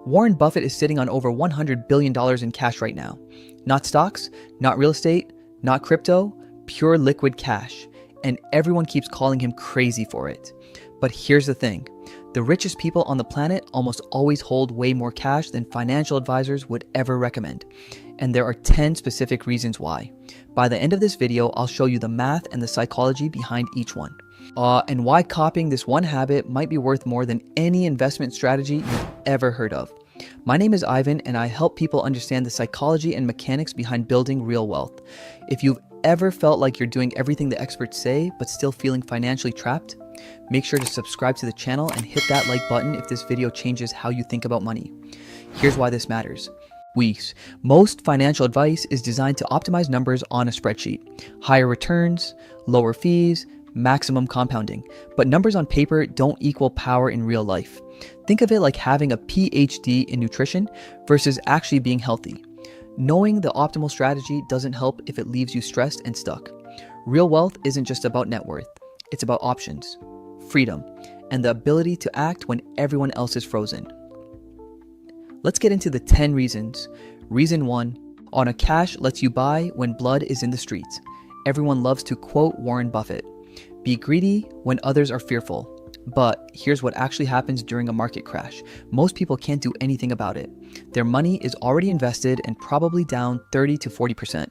Warren Buffett is sitting on over $100 billion in cash right now. Not stocks, not real estate, not crypto, pure liquid cash. And everyone keeps calling him crazy for it. But here's the thing. The richest people on the planet almost always hold way more cash than financial advisors would ever recommend. And there are 10 specific reasons why. By the end of this video, I'll show you the math and the psychology behind each one. And why copying this one habit might be worth more than any investment strategy you've ever heard of. My name is Ivan, and I help people understand the psychology and mechanics behind building real wealth. If you've ever felt like you're doing everything the experts say, but still feeling financially trapped, make sure to subscribe to the channel and hit that like button if this video changes how you think about money. Here's why this matters. Most financial advice is designed to optimize numbers on a spreadsheet. Higher returns, lower fees, maximum compounding. But numbers on paper don't equal power in real life. Think of it like having a PhD in nutrition versus actually being healthy. Knowing the optimal strategy doesn't help if it leaves you stressed and stuck. Real wealth isn't just about net worth. It's about options, freedom, and the ability to act when everyone else is frozen. Let's get into the 10 reasons. Reason 1, on a cash lets you buy when blood is in the streets. Everyone loves to quote Warren Buffett. Be greedy when others are fearful. But here's what actually happens during a market crash. Most people can't do anything about it. Their money is already invested and probably down 30 to 40%.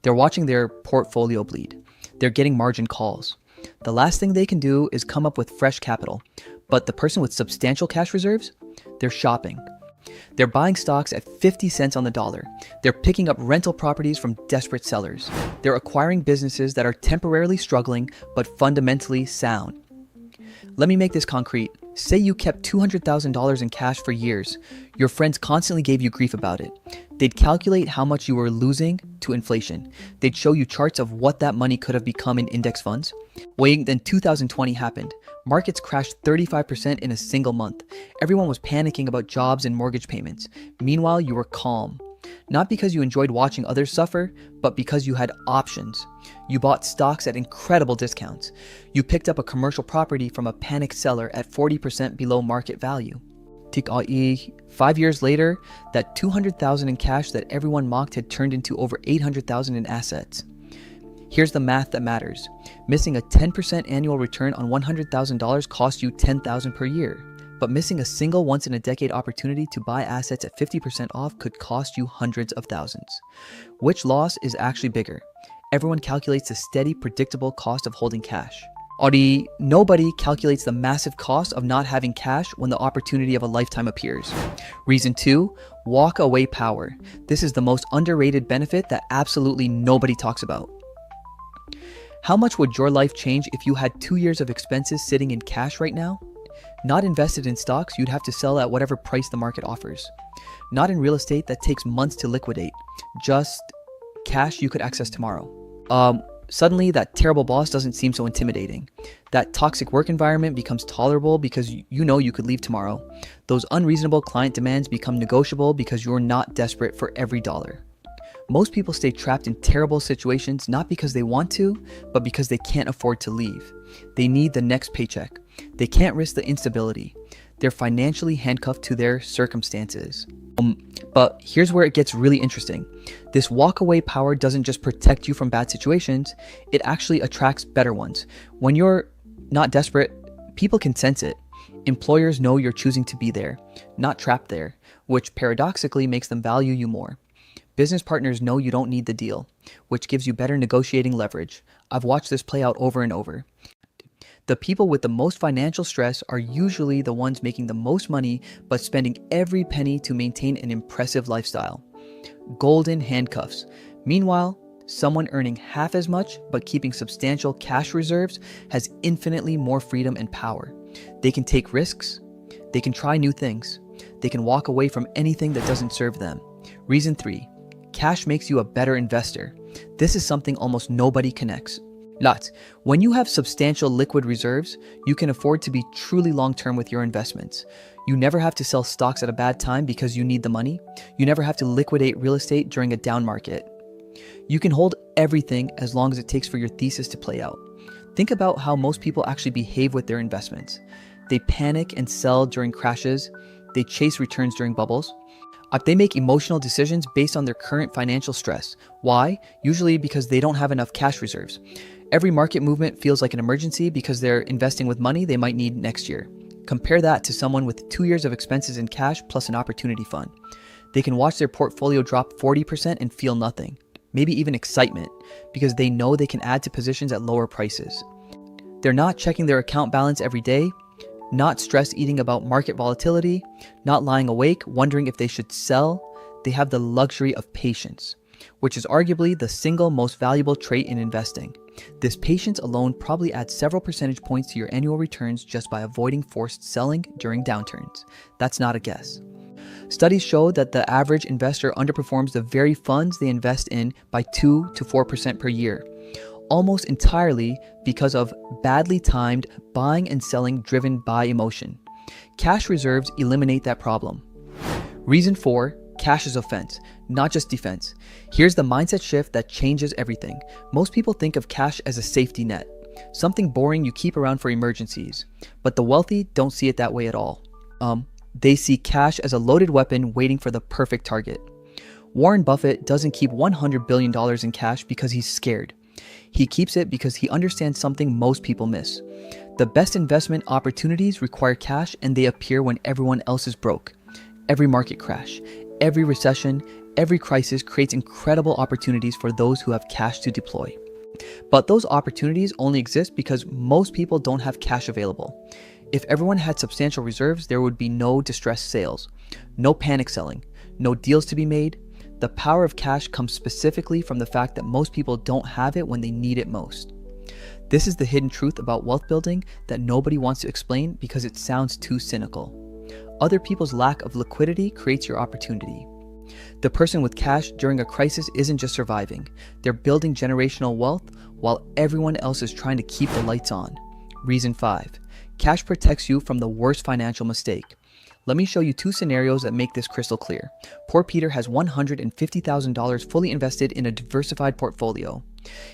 They're watching their portfolio bleed. They're getting margin calls. The last thing they can do is come up with fresh capital. But the person with substantial cash reserves, they're shopping. They're buying stocks at 50 cents on the dollar. They're picking up rental properties from desperate sellers. They're acquiring businesses that are temporarily struggling but fundamentally sound. Let me make this concrete. Say you kept $200,000 in cash for years. Your friends constantly gave you grief about it. They'd calculate how much you were losing to inflation. They'd show you charts of what that money could have become in index funds. Then 2020 happened. Markets crashed 35% in a single month. Everyone was panicking about jobs and mortgage payments. Meanwhile, you were calm. Not because you enjoyed watching others suffer, but because you had options. You bought stocks at incredible discounts. You picked up a commercial property from a panicked seller at 40% below market value. 5 years later, that $200,000 in cash that everyone mocked had turned into over $800,000 in assets. Here's the math that matters. Missing a 10% annual return on $100,000 cost you $10,000 per year. But missing a single once-in-a-decade opportunity to buy assets at 50% off could cost you hundreds of thousands. Which loss is actually bigger? Everyone calculates the steady, predictable cost of holding cash. Nobody calculates the massive cost of not having cash when the opportunity of a lifetime appears. Reason 2, walk away power. This is the most underrated benefit that absolutely nobody talks about. How much would your life change if you had 2 years of expenses sitting in cash right now? Not invested in stocks you'd have to sell at whatever price the market offers. Not in real estate that takes months to liquidate. Just cash you could access tomorrow. Suddenly that terrible boss doesn't seem so intimidating. That toxic work environment becomes tolerable because you know you could leave tomorrow. Those unreasonable client demands become negotiable because you're not desperate for every dollar. Most people stay trapped in terrible situations not because they want to, but because they can't afford to leave. They need the next paycheck. They can't risk the instability. They're financially handcuffed to their circumstances. But here's where it gets really interesting. This walk-away power doesn't just protect you from bad situations, it actually attracts better ones. When you're not desperate, people can sense it. Employers know you're choosing to be there, not trapped there, which paradoxically makes them value you more. Business partners know you don't need the deal, which gives you better negotiating leverage. I've watched this play out over and over. The people with the most financial stress are usually the ones making the most money but spending every penny to maintain an impressive lifestyle. Golden handcuffs. Meanwhile, someone earning half as much but keeping substantial cash reserves has infinitely more freedom and power. They can take risks. They can try new things. They can walk away from anything that doesn't serve them. Reason 3. Cash makes you a better investor. This is something almost nobody connects. When you have substantial liquid reserves, you can afford to be truly long-term with your investments. You never have to sell stocks at a bad time because you need the money. You never have to liquidate real estate during a down market. You can hold everything as long as it takes for your thesis to play out. Think about how most people actually behave with their investments. They panic and sell during crashes. They chase returns during bubbles. They make emotional decisions based on their current financial stress. Why? Usually because they don't have enough cash reserves. Every market movement feels like an emergency because they're investing with money they might need next year. Compare that to someone with 2 years of expenses in cash plus an opportunity fund. They can watch their portfolio drop 40% and feel nothing, maybe even excitement, because they know they can add to positions at lower prices. They're not checking their account balance every day, not stress eating about market volatility, not lying awake wondering if they should sell. They have the luxury of patience, which is arguably the single most valuable trait in investing. This patience alone probably adds several percentage points to your annual returns just by avoiding forced selling during downturns. That's not a guess. Studies show that the average investor underperforms the very funds they invest in by 2 to 4% per year, almost entirely because of badly timed buying and selling driven by emotion. Cash reserves eliminate that problem. Reason 4, cash is offense, not just defense. Here's the mindset shift that changes everything. Most people think of cash as a safety net, something boring you keep around for emergencies. But the wealthy don't see it that way at all. They see cash as a loaded weapon waiting for the perfect target. Warren Buffett doesn't keep $100 billion in cash because he's scared. He keeps it because he understands something most people miss. The best investment opportunities require cash, and they appear when everyone else is broke. Every market crash, every recession, every crisis creates incredible opportunities for those who have cash to deploy. But those opportunities only exist because most people don't have cash available. If everyone had substantial reserves, there would be no distressed sales, no panic selling, no deals to be made. The power of cash comes specifically from the fact that most people don't have it when they need it most. This is the hidden truth about wealth building that nobody wants to explain because it sounds too cynical. Other people's lack of liquidity creates your opportunity. The person with cash during a crisis isn't just surviving, they're building generational wealth while everyone else is trying to keep the lights on. Reason 5. Cash protects you from the worst financial mistake. Let me show you 2 scenarios that make this crystal clear. Poor Peter has $150,000 fully invested in a diversified portfolio.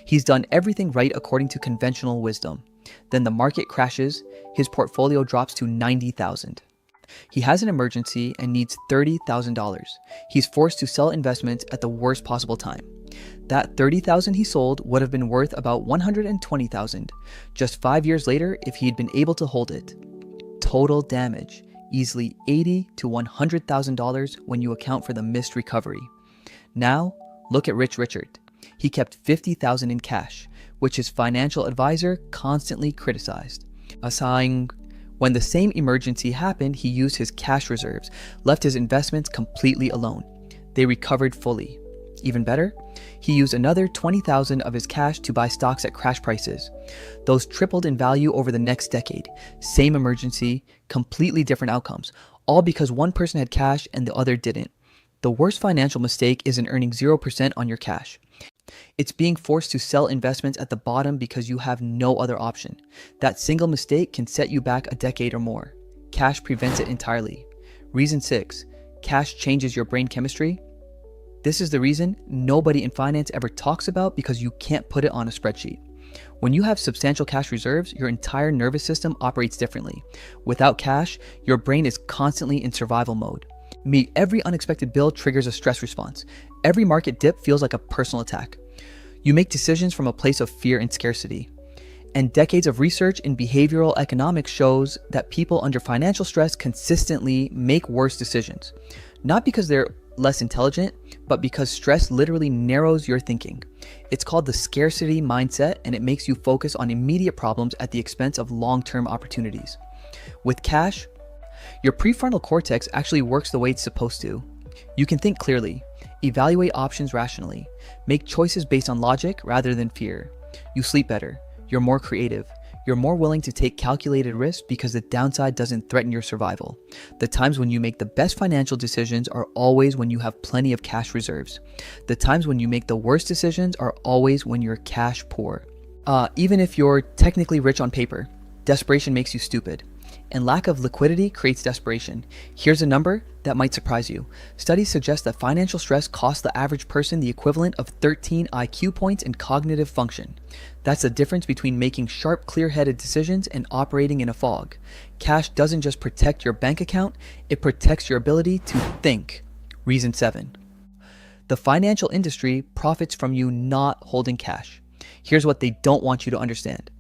He's done everything right according to conventional wisdom. Then the market crashes, his portfolio drops to $90,000. He has an emergency and needs $30,000. He's forced to sell investments at the worst possible time. That $30,000 he sold would have been worth about $120,000 just 5 years later if he'd been able to hold it. Total damage. Easily $80,000 to $100,000 when you account for the missed recovery. Now, look at Rich Richard. He kept $50,000 in cash, which his financial advisor constantly criticized. Assigning, when the same emergency happened, he used his cash reserves, left his investments completely alone. They recovered fully. Even better, he used another $20,000 of his cash to buy stocks at crash prices. Those tripled in value over the next decade. Same emergency, completely different outcomes, all because one person had cash and the other didn't. The worst financial mistake isn't earning 0% on your cash. It's being forced to sell investments at the bottom because you have no other option. That single mistake can set you back a decade or more. Cash prevents it entirely. Reason 6. Cash changes your brain chemistry. This is the reason nobody in finance ever talks about because you can't put it on a spreadsheet. When you have substantial cash reserves, your entire nervous system operates differently. Without cash, your brain is constantly in survival mode. Every unexpected bill triggers a stress response. Every market dip feels like a personal attack. You make decisions from a place of fear and scarcity. And decades of research in behavioral economics shows that people under financial stress consistently make worse decisions. Not because they're less intelligent, but because stress literally narrows your thinking. It's called the scarcity mindset, and it makes you focus on immediate problems at the expense of long-term opportunities. With cash, your prefrontal cortex actually works the way it's supposed to. You can think clearly, evaluate options rationally, make choices based on logic rather than fear. You sleep better, you're more creative, you're more willing to take calculated risks because the downside doesn't threaten your survival. The times when you make the best financial decisions are always when you have plenty of cash reserves. The times when you make the worst decisions are always when you're cash poor. Even if you're technically rich on paper, desperation makes you stupid. and lack of liquidity creates desperation. Here's a number that might surprise you. Studies suggest that financial stress costs the average person the equivalent of 13 IQ points in cognitive function. That's the difference between making sharp, clear-headed decisions and operating in a fog. Cash doesn't just protect your bank account, it protects your ability to think. Reason 7. The financial industry profits from you not holding cash. Here's what they don't want you to understand.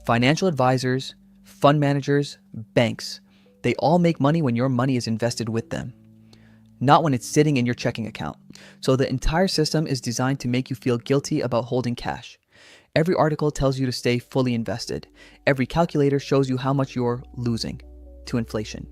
Financial advisors, fund managers, banks, they all make money when your money is invested with them, not when it's sitting in your checking account. So the entire system is designed to make you feel guilty about holding cash. Every article tells you to stay fully invested. Every calculator shows you how much you're losing to inflation.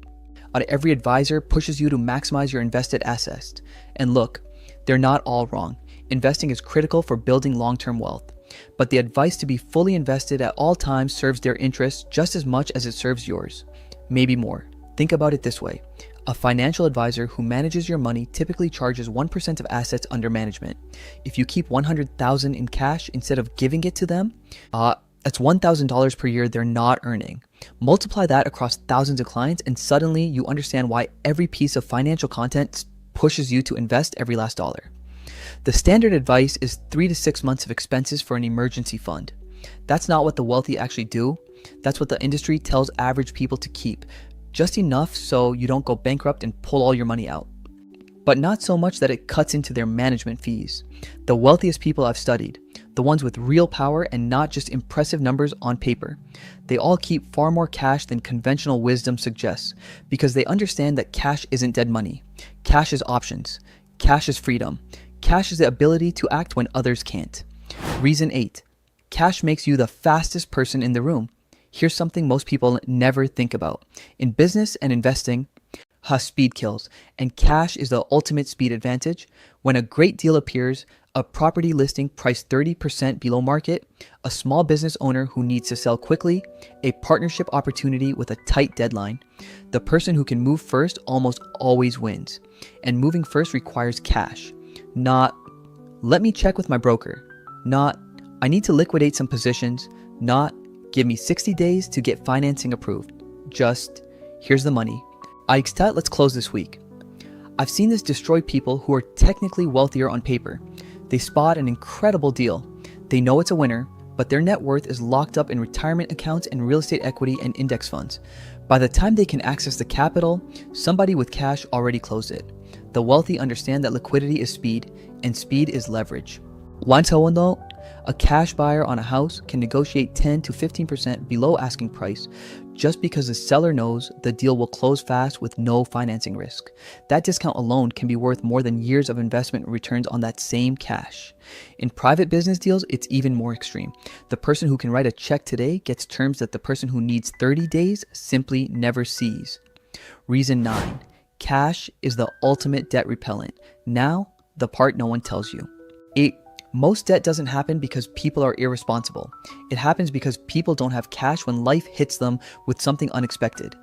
Every advisor pushes you to maximize your invested assets. And look, they're not all wrong. Investing is critical for building long-term wealth. But the advice to be fully invested at all times serves their interests just as much as it serves yours. Maybe more. Think about it this way. A financial advisor who manages your money typically charges 1% of assets under management. If you keep $100,000 in cash instead of giving it to them, that's $1,000 per year they're not earning. Multiply that across thousands of clients and suddenly you understand why every piece of financial content pushes you to invest every last dollar. The standard advice is 3 to 6 months of expenses for an emergency fund. That's not what the wealthy actually do. That's what the industry tells average people to keep. Just enough so you don't go bankrupt and pull all your money out. But not so much that it cuts into their management fees. The wealthiest people I've studied, the ones with real power and not just impressive numbers on paper, they all keep far more cash than conventional wisdom suggests because they understand that cash isn't dead money. Cash is options. Cash is freedom. Cash is the ability to act when others can't. Reason 8. Cash makes you the fastest person in the room. Here's something most people never think about. In business and investing, speed kills, and cash is the ultimate speed advantage. When a great deal appears, a property listing priced 30% below market, a small business owner who needs to sell quickly, a partnership opportunity with a tight deadline, the person who can move first almost always wins. And moving first requires cash. Not, let me check with my broker. Not, I need to liquidate some positions. Not, give me 60 days to get financing approved. Just, here's the money. Let's close this week. I've seen this destroy people who are technically wealthier on paper. They spot an incredible deal. They know it's a winner, but their net worth is locked up in retirement accounts and real estate equity and index funds. By the time they can access the capital, somebody with cash already closed it. The wealthy understand that liquidity is speed, and speed is leverage. 완차원도, a cash buyer on a house can negotiate 10 to 15% below asking price just because the seller knows the deal will close fast with no financing risk. That discount alone can be worth more than years of investment returns on that same cash. In private business deals, it's even more extreme. The person who can write a check today gets terms that the person who needs 30 days simply never sees. Reason 9. Cash is the ultimate debt repellent. Now, the part no one tells you. Most debt doesn't happen because people are irresponsible. It happens because people don't have cash when life hits them with something unexpected.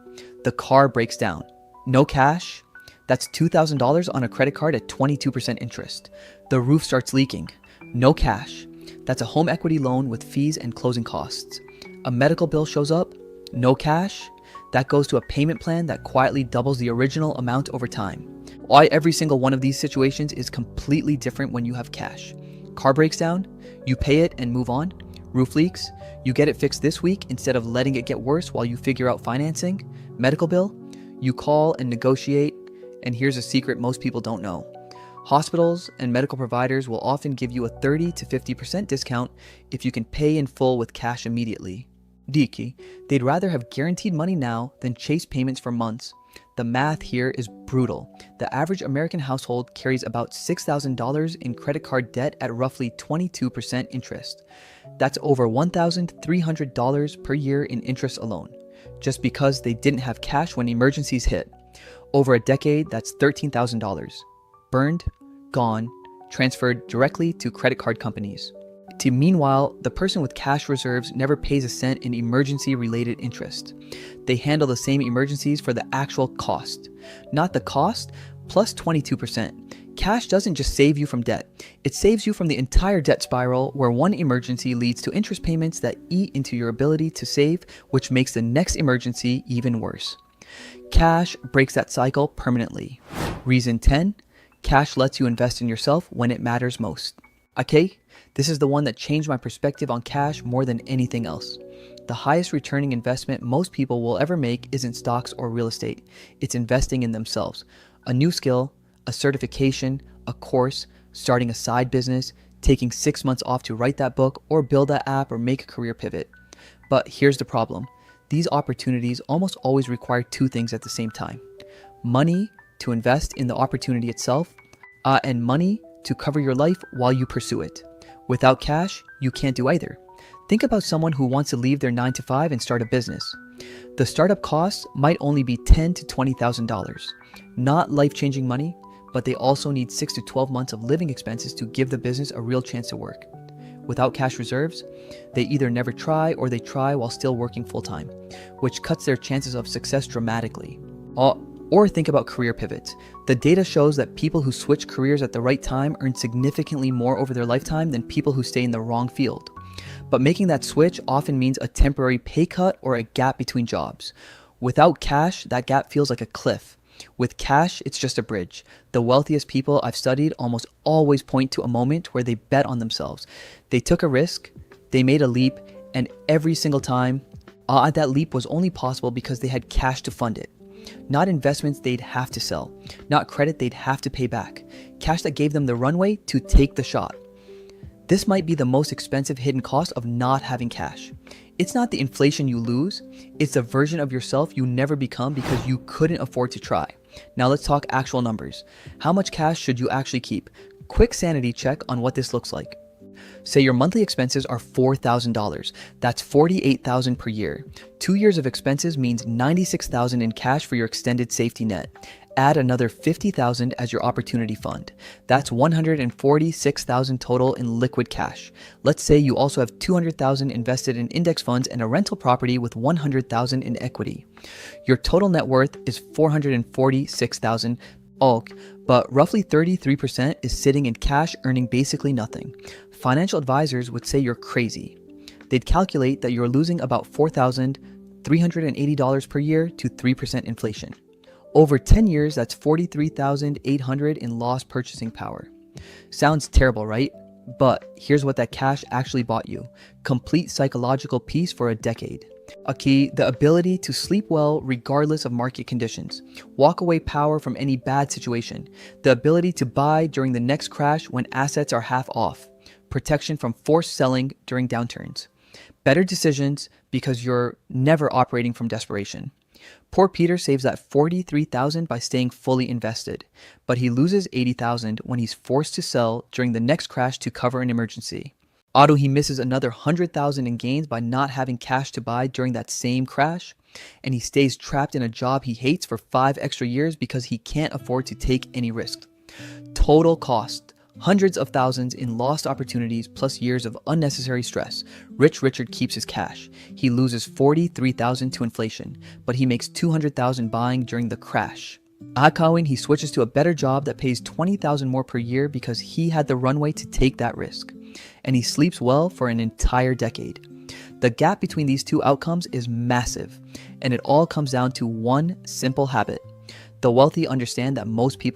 The car breaks down. No cash? That's $2,000 on a credit card at 22% interest. The roof starts leaking. No cash. That's a home equity loan with fees and closing costs. A medical bill shows up. No cash? That goes to a payment plan that quietly doubles the original amount over time. Why every single one of these situations is completely different when you have cash. Car breaks down, you pay it and move on. Roof leaks, you get it fixed this week instead of letting it get worse while you figure out financing. Medical bill, you call and negotiate, and here's a secret most people don't know. Hospitals and medical providers will often give you a 30 to 50% discount if you can pay in full with cash immediately. Diki, they'd rather have guaranteed money now than chase payments for months. The math here is brutal. The average American household carries about $6,000 in credit card debt at roughly 22% interest. That's over $1,300 per year in interest alone, just because they didn't have cash when emergencies hit. Over a decade, that's $13,000. Burned, gone, transferred directly to credit card companies. Meanwhile, the person with cash reserves never pays a cent in emergency-related interest. They handle the same emergencies for the actual cost. Not the cost, plus 22%. Cash doesn't just save you from debt, it saves you from the entire debt spiral where one emergency leads to interest payments that eat into your ability to save, which makes the next emergency even worse. Cash breaks that cycle permanently. Reason 10, cash lets you invest in yourself when it matters most. Okay, this is the one that changed my perspective on cash more than anything else. The highest returning investment most people will ever make isn't stocks or real estate. It's investing in themselves. A new skill, a certification, a course, starting a side business, taking 6 months off to write that book or build that app or make a career pivot. But here's the problem. These opportunities almost always require two things at the same time. Money to invest in the opportunity itself, and money to cover your life while you pursue it. Without cash, you can't do either. Think about someone who wants to leave their 9-to-5 and start a business. The startup costs might only be $10,000 to $20,000. Not life-changing money, but they also need 6 to 12 months of living expenses to give the business a real chance to work. Without cash reserves, they either never try or they try while still working full-time, which cuts their chances of success dramatically. Or think about career pivots. The data shows that people who switch careers at the right time earn significantly more over their lifetime than people who stay in the wrong field. But making that switch often means a temporary pay cut or a gap between jobs. Without cash, that gap feels like a cliff. With cash, it's just a bridge. The wealthiest people I've studied almost always point to a moment where they bet on themselves. They took a risk, they made a leap, and every single time, that leap was only possible because they had cash to fund it. Not investments they'd have to sell, not credit they'd have to pay back. Cash that gave them the runway to take the shot. This might be the most expensive hidden cost of not having cash. It's not the inflation you lose, it's the version of yourself you never become because you couldn't afford to try. Now let's talk actual numbers. How much cash should you actually keep? Quick sanity check on what this looks like. Say your monthly expenses are $4,000. That's $48,000 per year. 2 years of expenses means $96,000 in cash for your extended safety net. Add another $50,000 as your opportunity fund. That's $146,000 total in liquid cash. Let's say you also have $200,000 invested in index funds and a rental property with $100,000 in equity. Your total net worth is $446,000. But roughly 33% is sitting in cash earning basically nothing. Financial advisors would say you're crazy. They'd calculate that you're losing about $4,380 per year to 3% inflation. Over 10 years, that's $43,800 in lost purchasing power. Sounds terrible, right? But here's what that cash actually bought you. Complete psychological peace for a decade. A key, the ability to sleep well regardless of market conditions. Walk away power from any bad situation. The ability to buy during the next crash when assets are half off. Protection from forced selling during downturns. Better decisions because you're never operating from desperation. Poor Peter saves that $43,000 by staying fully invested, but he loses $80,000 when he's forced to sell during the next crash to cover an emergency. He misses another $100,000 in gains by not having cash to buy during that same crash, and he stays trapped in a job he hates for 5 extra years because he can't afford to take any risks. Total cost, hundreds of thousands in lost opportunities plus years of unnecessary stress. Rich Richard keeps his cash. He loses $43,000 to inflation, but he makes $200,000 buying during the crash. Ahakawin, he switches to a better job that pays $20,000 more per year because he had the runway to take that risk. And he sleeps well for an entire decade. The gap between these two outcomes is massive, and it all comes down to one simple habit. The wealthy understand that most people